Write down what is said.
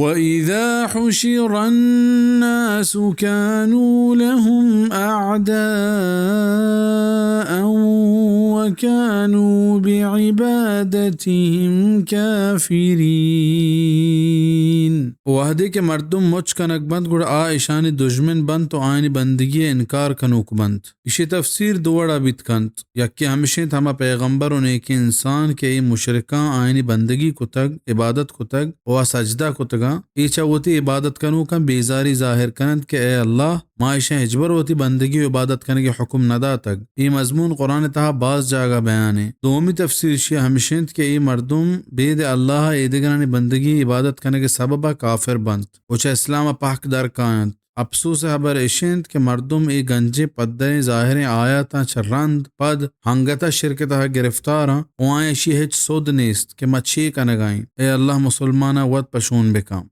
وإذا حشر الناس كانوا لهم أعداء وكانوا بعبادتهم كافرين. وحدے کے مردم مچ کنک بند گڑ آ ایشانی دشمن بند تو آئینی بندگی انکار کنوک بند. اسی تفسیر دوڑا بیت کنت یکی ہمیشہ ہما پیغمبر و نیک انسان کے ای مشرکان آئینی بندگی کو تگ عبادت کو تگ و سجدہ کو تگا ایچا وتی عبادت کنو کن بیزاری ظاہر کنند کہ اے اللہ ما ایشا اجبر وتی بندگی و عبادت کرنے کے حکم ندا تگ. ای مضمون قرآن تہا بعض جاگہ بیان ہے. دومی تفسیر شیعہ ہمیشند کہ ای مردم بید اللہ ایدگرانی بندگی عبادت کرنے کے سبب کافر بند وچا اسلام پاک در کائند. افسوس خبر اشند کہ مردم ای گنجے پدیں ظاہر آیاتا چرند پد ہنگتا شرکتہ گرفتارا وائیں شی ہچ سود نیست کہ مچھی کنگائیں. اے اللہ مسلمانہ ود پشون بکام.